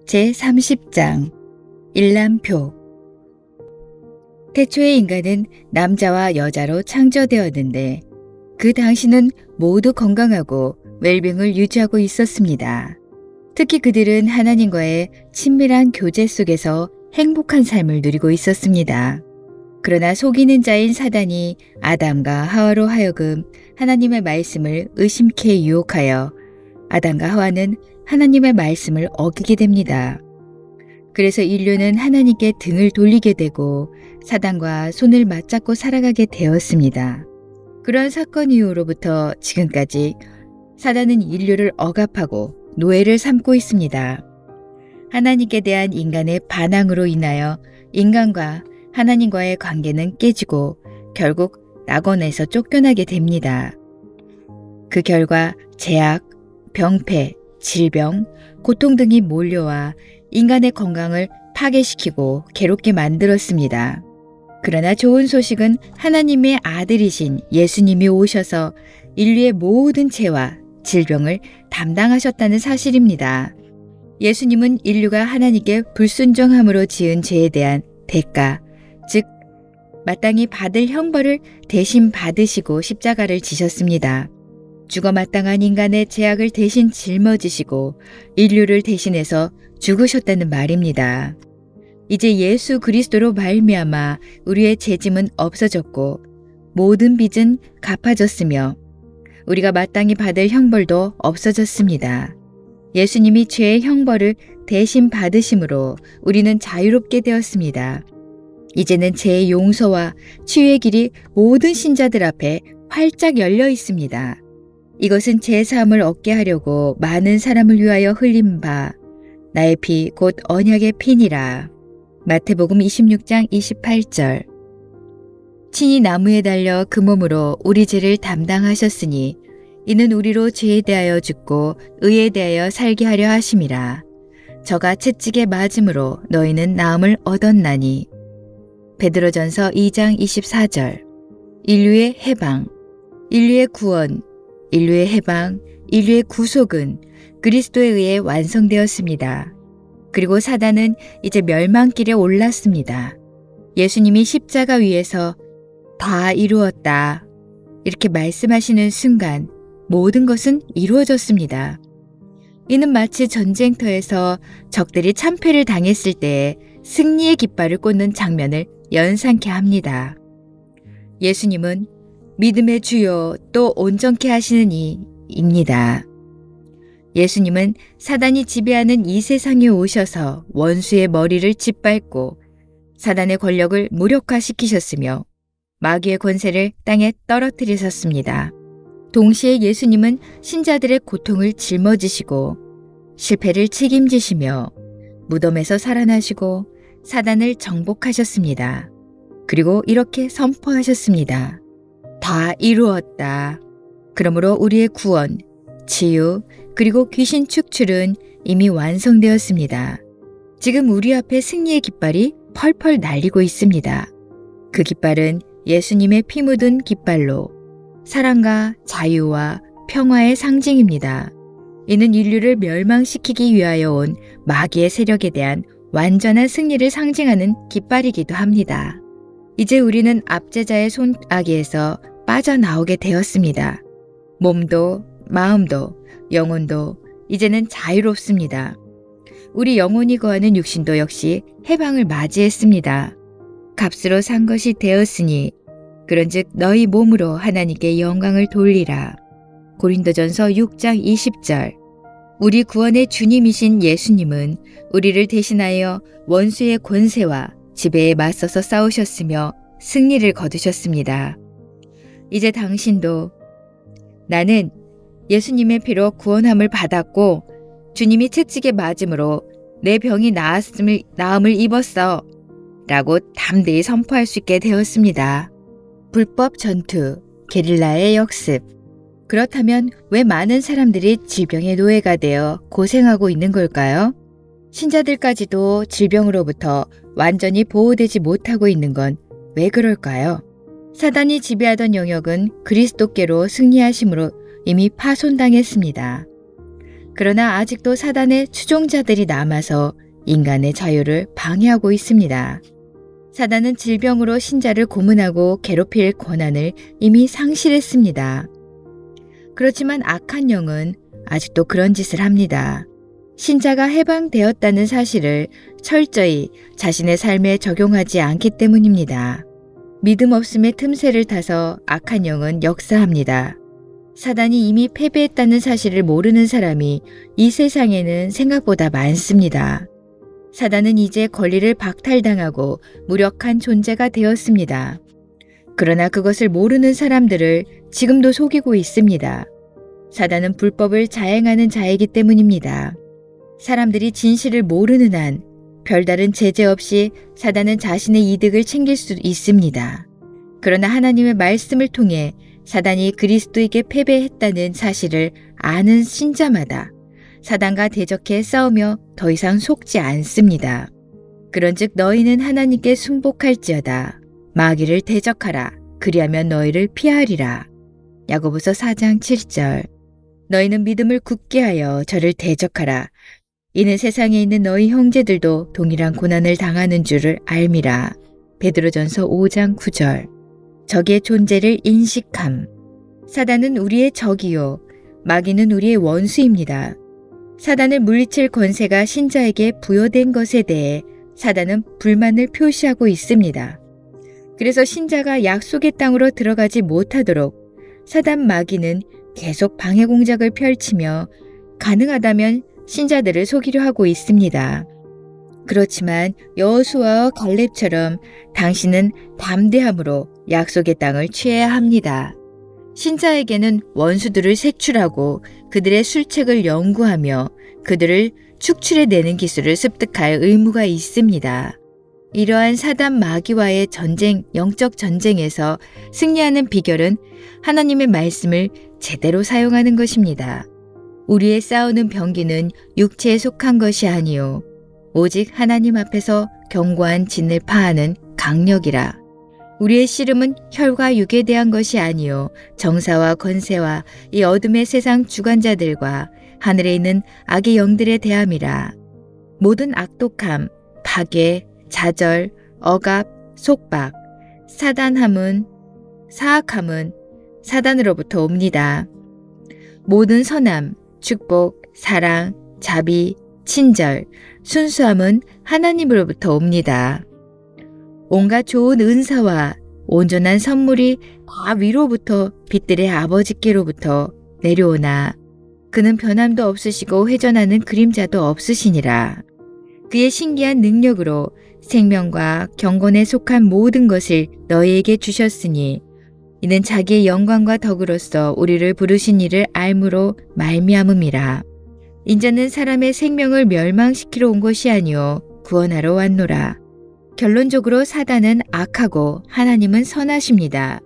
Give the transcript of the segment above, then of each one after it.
제30장 일람표. 태초의 인간은 남자와 여자로 창조되었는데 그 당시는 모두 건강하고 웰빙을 유지하고 있었습니다. 특히 그들은 하나님과의 친밀한 교제 속에서 행복한 삶을 누리고 있었습니다. 그러나 속이는 자인 사단이 아담과 하와로 하여금 하나님의 말씀을 의심케 유혹하여 아담과 하와는 하나님의 말씀을 어기게 됩니다. 그래서 인류는 하나님께 등을 돌리게 되고 사단과 손을 맞잡고 살아가게 되었습니다. 그러한 사건 이후로부터 지금까지 사단은 인류를 억압하고 노예를 삼고 있습니다. 하나님께 대한 인간의 반항으로 인하여 인간과 하나님과의 관계는 깨지고 결국 낙원에서 쫓겨나게 됩니다. 그 결과 제약, 병폐, 질병, 고통 등이 몰려와 인간의 건강을 파괴시키고 괴롭게 만들었습니다. 그러나 좋은 소식은 하나님의 아들이신 예수님이 오셔서 인류의 모든 죄와 질병을 담당하셨다는 사실입니다. 예수님은 인류가 하나님께 불순종함으로 지은 죄에 대한 대가, 즉 마땅히 받을 형벌을 대신 받으시고 십자가를 지셨습니다. 죽어 마땅한 인간의 죄악을 대신 짊어지시고 인류를 대신해서 죽으셨다는 말입니다. 이제 예수 그리스도로 말미암아 우리의 죄짐은 없어졌고 모든 빚은 갚아졌으며 우리가 마땅히 받을 형벌도 없어졌습니다. 예수님이 죄의 형벌을 대신 받으심으로 우리는 자유롭게 되었습니다. 이제는 죄의 용서와 치유의 길이 모든 신자들 앞에 활짝 열려 있습니다. 이것은 제사함을 얻게 하려고 많은 사람을 위하여 흘린 바 나의 피 곧 언약의 피니라. 마태복음 26장 28절. 친히 나무에 달려 그 몸으로 우리 죄를 담당하셨으니 이는 우리로 죄에 대하여 죽고 의에 대하여 살게 하려 하심이라. 저가 채찍에 맞음으로 너희는 나음을 얻었나니. 베드로전서 2장 24절. 인류의 해방, 인류의 구원, 인류의 해방, 인류의 구속은 그리스도에 의해 완성되었습니다. 그리고 사단은 이제 멸망길에 올랐습니다. 예수님이 십자가 위에서 다 이루었다 이렇게 말씀하시는 순간 모든 것은 이루어졌습니다. 이는 마치 전쟁터에서 적들이 참패를 당했을 때 승리의 깃발을 꽂는 장면을 연상케 합니다. 예수님은 믿음의 주요 또 온전케 하시는 이입니다. 예수님은 사단이 지배하는 이 세상에 오셔서 원수의 머리를 짓밟고 사단의 권력을 무력화시키셨으며 마귀의 권세를 땅에 떨어뜨리셨습니다. 동시에 예수님은 신자들의 고통을 짊어지시고 실패를 책임지시며 무덤에서 살아나시고 사단을 정복하셨습니다. 그리고 이렇게 선포하셨습니다. 다 이루었다. 그러므로 우리의 구원, 치유, 그리고 귀신 축출은 이미 완성되었습니다. 지금 우리 앞에 승리의 깃발이 펄펄 날리고 있습니다. 그 깃발은 예수님의 피 묻은 깃발로 사랑과 자유와 평화의 상징입니다. 이는 인류를 멸망시키기 위하여 온 마귀의 세력에 대한 완전한 승리를 상징하는 깃발이기도 합니다. 이제 우리는 압제자의 손아귀에서 빠져나오게 되었습니다. 몸도 마음도 영혼도 이제는 자유롭습니다. 우리 영혼이 거하는 육신도 역시 해방을 맞이했습니다. 값으로 산 것이 되었으니 그런즉 너희 몸으로 하나님께 영광을 돌리라. 고린도전서 6장 20절. 우리 구원의 주님이신 예수님은 우리를 대신하여 원수의 권세와 지배에 맞서서 싸우셨으며 승리를 거두셨습니다. 이제 당신도 나는 예수님의 피로 구원함을 받았고 주님이 채찍에 맞음으로 내 병이 나음을 입었어 라고 담대히 선포할 수 있게 되었습니다. 불법 전투, 게릴라의 역습. 그렇다면 왜 많은 사람들이 질병의 노예가 되어 고생하고 있는 걸까요? 신자들까지도 질병으로부터 완전히 보호되지 못하고 있는 건 왜 그럴까요? 사단이 지배하던 영역은 그리스도께로 승리하심으로 이미 파손당했습니다. 그러나 아직도 사단의 추종자들이 남아서 인간의 자유를 방해하고 있습니다. 사단은 질병으로 신자를 고문하고 괴롭힐 권한을 이미 상실했습니다. 그렇지만 악한 영은 아직도 그런 짓을 합니다. 신자가 해방되었다는 사실을 철저히 자신의 삶에 적용하지 않기 때문입니다. 믿음 없음의 틈새를 타서 악한 영은 역사합니다. 사단이 이미 패배했다는 사실을 모르는 사람이 이 세상에는 생각보다 많습니다. 사단은 이제 권리를 박탈당하고 무력한 존재가 되었습니다. 그러나 그것을 모르는 사람들을 지금도 속이고 있습니다. 사단은 불법을 자행하는 자이기 때문입니다. 사람들이 진실을 모르는 한 별다른 제재 없이 사단은 자신의 이득을 챙길 수 있습니다. 그러나 하나님의 말씀을 통해 사단이 그리스도에게 패배했다는 사실을 아는 신자마다 사단과 대적해 싸우며 더 이상 속지 않습니다. 그런즉 너희는 하나님께 순복할지어다. 마귀를 대적하라. 그리하면 너희를 피하리라. 야고보서 4장 7절. 너희는 믿음을 굳게 하여 저를 대적하라. 이는 세상에 있는 너희 형제들도 동일한 고난을 당하는 줄을 알미라. 베드로전서 5장 9절. 적의 존재를 인식함. 사단은 우리의 적이요. 마귀는 우리의 원수입니다. 사단을 물리칠 권세가 신자에게 부여된 것에 대해 사단은 불만을 표시하고 있습니다. 그래서 신자가 약속의 땅으로 들어가지 못하도록 사단 마귀는 계속 방해 공작을 펼치며 가능하다면 신자들을 속이려 하고 있습니다. 그렇지만 여호수아와 갈렙처럼 당신은 담대함으로 약속의 땅을 취해야 합니다. 신자에게는 원수들을 색출하고 그들의 술책을 연구하며 그들을 축출해내는 기술을 습득할 의무가 있습니다. 이러한 사단 마귀와의 전쟁, 영적 전쟁에서 승리하는 비결은 하나님의 말씀을 제대로 사용하는 것입니다. 우리의 싸우는 병기는 육체에 속한 것이 아니요 오직 하나님 앞에서 견고한 진을 파하는 강력이라. 우리의 씨름은 혈과 육에 대한 것이 아니요 정사와 권세와 이 어둠의 세상 주관자들과 하늘에 있는 악의 영들에 대함이라. 모든 악독함, 파괴, 좌절, 억압, 속박, 사단함은 사악함은 사단으로부터 옵니다. 모든 선함, 축복, 사랑, 자비, 친절, 순수함은 하나님으로부터 옵니다. 온갖 좋은 은사와 온전한 선물이 다 위로부터 빛들의 아버지께로부터 내려오나 그는 변함도 없으시고 회전하는 그림자도 없으시니라. 그의 신기한 능력으로 생명과 경건에 속한 모든 것을 너희에게 주셨으니 이는 자기의 영광과 덕으로서 우리를 부르신 이를 알므로 말미암음이라. 인자는 사람의 생명을 멸망시키러 온 것이 아니요 구원하러 왔노라. 결론적으로 사단은 악하고 하나님은 선하십니다.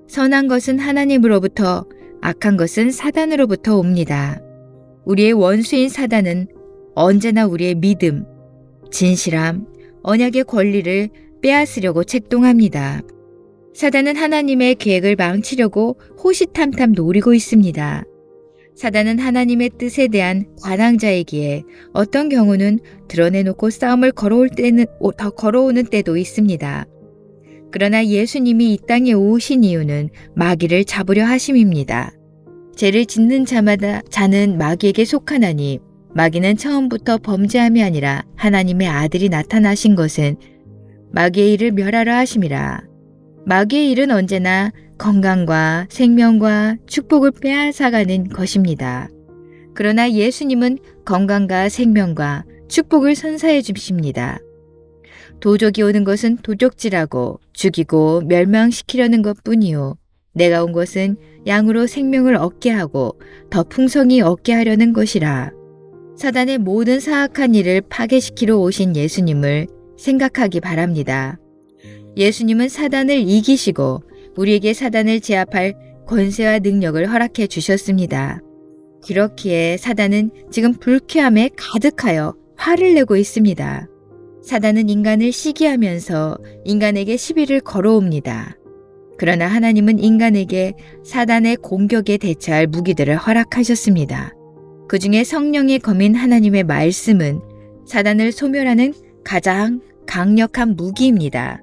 선한 것은 하나님으로부터 악한 것은 사단으로부터 옵니다. 우리의 원수인 사단은 언제나 우리의 믿음, 진실함, 언약의 권리를 빼앗으려고 책동합니다. 사단은 하나님의 계획을 망치려고 호시탐탐 노리고 있습니다. 사단은 하나님의 뜻에 대한 관항자이기에 어떤 경우는 드러내놓고 싸움을 걸어오는 때도 있습니다. 그러나 예수님이 이 땅에 오신 이유는 마귀를 잡으려 하심입니다. 죄를 짓는 자는 마귀에게 속하나니 마귀는 처음부터 범죄함이 아니라 하나님의 아들이 나타나신 것은 마귀의 일을 멸하려 하심이라. 마귀의 일은 언제나 건강과 생명과 축복을 빼앗아가는 것입니다. 그러나 예수님은 건강과 생명과 축복을 선사해 주십니다. 도적이 오는 것은 도적질하고 죽이고 멸망시키려는 것뿐이요 내가 온 것은 양으로 생명을 얻게 하고 더 풍성히 얻게 하려는 것이라. 사단의 모든 사악한 일을 파괴시키러 오신 예수님을 생각하기 바랍니다. 예수님은 사단을 이기시고 우리에게 사단을 제압할 권세와 능력을 허락해 주셨습니다. 그렇기에 사단은 지금 불쾌함에 가득하여 화를 내고 있습니다. 사단은 인간을 시기하면서 인간에게 시비를 걸어옵니다. 그러나 하나님은 인간에게 사단의 공격에 대처할 무기들을 허락하셨습니다. 그 중에 성령의 검인 하나님의 말씀은 사단을 소멸하는 가장 강력한 무기입니다.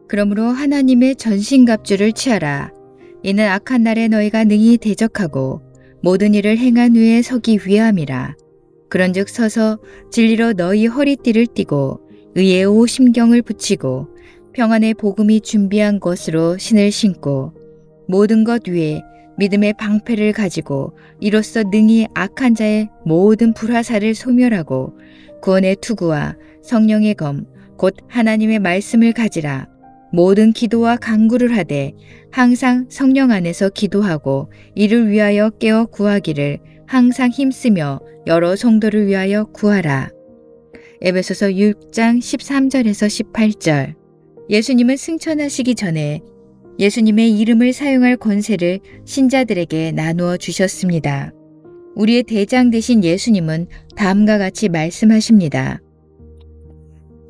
그러므로 하나님의 전신갑주를 취하라. 이는 악한 날에 너희가 능히 대적하고 모든 일을 행한 후에 서기 위함이라. 그런즉 서서 진리로 너희 허리띠를 띠고 의의 오심경을 붙이고 평안의 복음이 준비한 것으로 신을 신고 모든 것 위에 믿음의 방패를 가지고 이로써 능히 악한 자의 모든 불화살을 소멸하고 구원의 투구와 성령의 검 곧 하나님의 말씀을 가지라. 모든 기도와 간구를 하되 항상 성령 안에서 기도하고 이를 위하여 깨어 구하기를 항상 힘쓰며 여러 성도를 위하여 구하라. 에베소서 6장 13절에서 18절. 예수님은 승천하시기 전에 예수님의 이름을 사용할 권세를 신자들에게 나누어 주셨습니다. 우리의 대장 되신 예수님은 다음과 같이 말씀하십니다.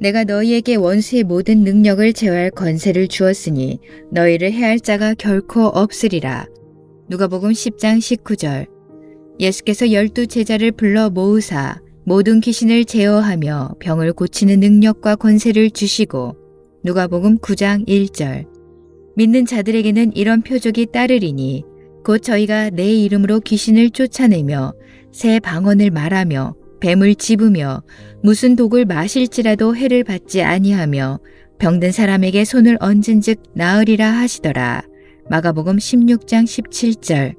내가 너희에게 원수의 모든 능력을 제어할 권세를 주었으니 너희를 해할 자가 결코 없으리라. 누가복음 10장 19절. 예수께서 12 제자를 불러 모으사 모든 귀신을 제어하며 병을 고치는 능력과 권세를 주시고 누가복음 9장 1절. 믿는 자들에게는 이런 표적이 따르리니 곧 저희가 내 이름으로 귀신을 쫓아내며 새 방언을 말하며 뱀을 집으며 무슨 독을 마실지라도 해를 받지 아니하며 병든 사람에게 손을 얹은즉 나으리라 하시더라. 마가복음 16장 17절.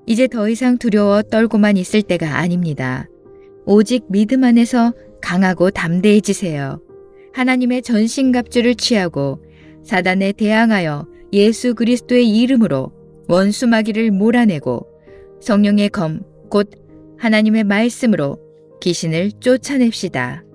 이제 더 이상 두려워 떨고만 있을 때가 아닙니다. 오직 믿음 안에서 강하고 담대해지세요. 하나님의 전신갑주를 취하고 사단에 대항하여 예수 그리스도의 이름으로 원수 마귀를 몰아내고 성령의 검 곧 하나님의 말씀으로 귀신을 쫓아냅시다.